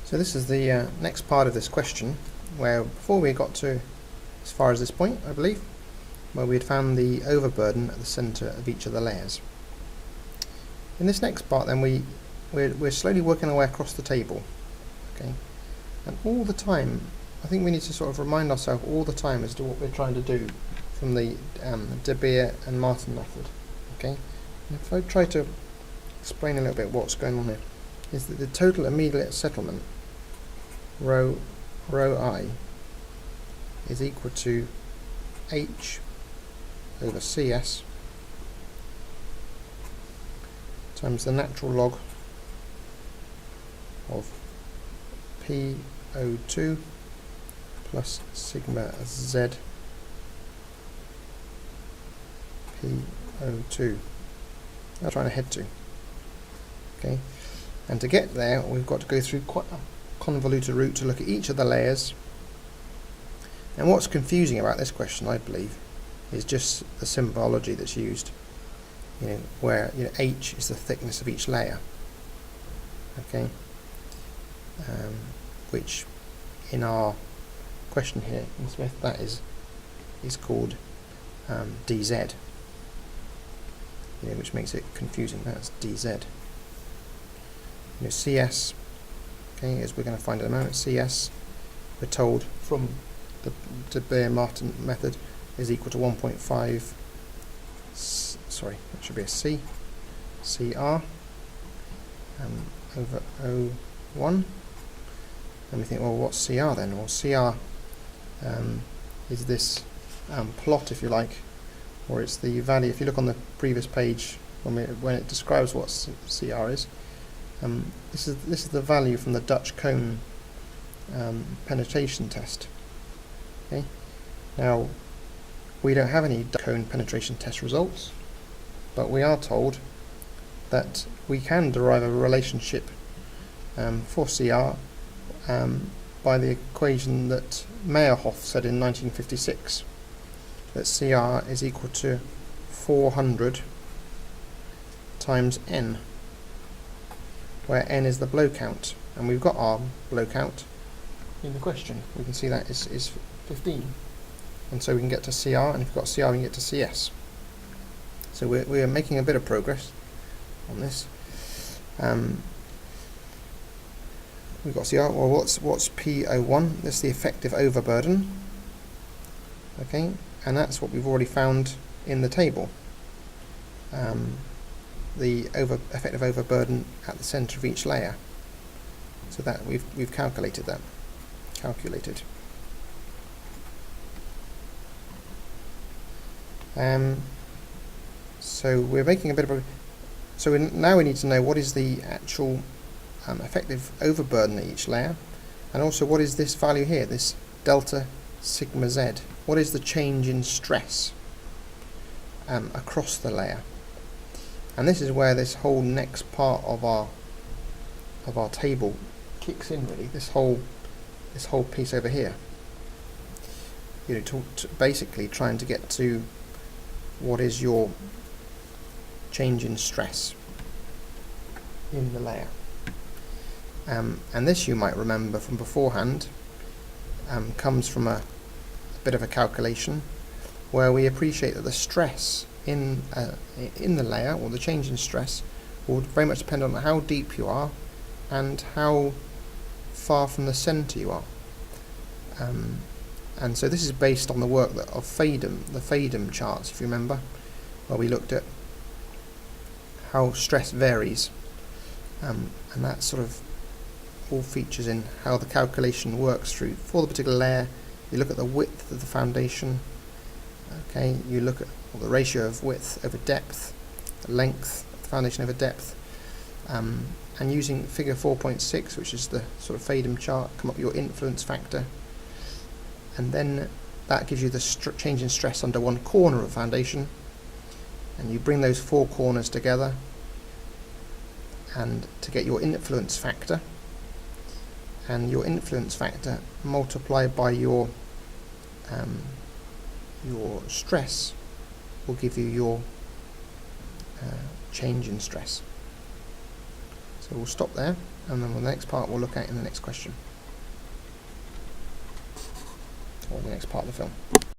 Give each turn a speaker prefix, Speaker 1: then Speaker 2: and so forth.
Speaker 1: So this is the next part of this question, where before we got to as far as this point, I believe, where we had found the overburden at the centre of each of the layers. In this next part then we're slowly working our way across the table, okay, and all the time I think we need to sort of remind ourselves all the time as to what we're trying to do from the De Beer and Martin method, okay. And if I try to explain a little bit what's going on here, is that the total immediate settlement rho I is equal to H over CS times the natural log of PO2 plus sigma Z PO2. That's trying to head to. Okay, and to get there we've got to go through quite a convoluted route to look at each of the layers. And what's confusing about this question, I believe, is just the symbology that's used. Where H is the thickness of each layer. Okay, which in our question here in Smith that is called DZ. Which makes it confusing. That's DZ. CS, okay, as we're going to find in a moment, CS, we're told from the De Beer-Martin method, is equal to 1.5, sorry, that should be a C, CR, over O1. And we think, well, what's CR then? Well, CR is this plot, if you like, or it's the value. If you look on the previous page when it describes what CR is, this is the value from the Dutch cone penetration test. Okay. Now we don't have any Dutch cone penetration test results, but we are told that we can derive a relationship for CR by the equation that Meyerhof said in 1956, that CR is equal to 400 times N, where N is the blow count, and we've got our blow count in the question. We can see that is 15, and so we can get to CR, and if we've got CR we can get to CS. So we're making a bit of progress on this. We've got CR. Well, what's PO1? That's the effective overburden. Okay, and that's what we've already found in the table. The effective overburden at the centre of each layer. So that we've calculated that. So we're making a bit of a. So now we need to know what is the actual effective overburden at each layer, and also what is this value here, this delta sigma Z. What is the change in stress across the layer? And this is where this whole next part of our table kicks in, really. This whole piece over here. To basically trying to get to what is your change in stress in the layer. And this, you might remember from beforehand, comes from a bit of a calculation where we appreciate that the stress in the layer, or the change in stress, will very much depend on how deep you are and how far from the centre you are. And so this is based on the work of Fadum, the Fadum charts, if you remember, where we looked at how stress varies, and that sort of all features in how the calculation works through. For the particular layer, you look at the width of the foundation, okay, you look at the ratio of width over depth, the length of the foundation over depth, and using figure 4.6, which is the sort of Fadum chart, come up with your influence factor, and then that gives you the change in stress under one corner of foundation, and you bring those four corners together and to get your influence factor, and your influence factor multiplied by your stress will give you your change in stress. So we'll stop there. and then the next part we'll look at in the next question, or the next part of the film.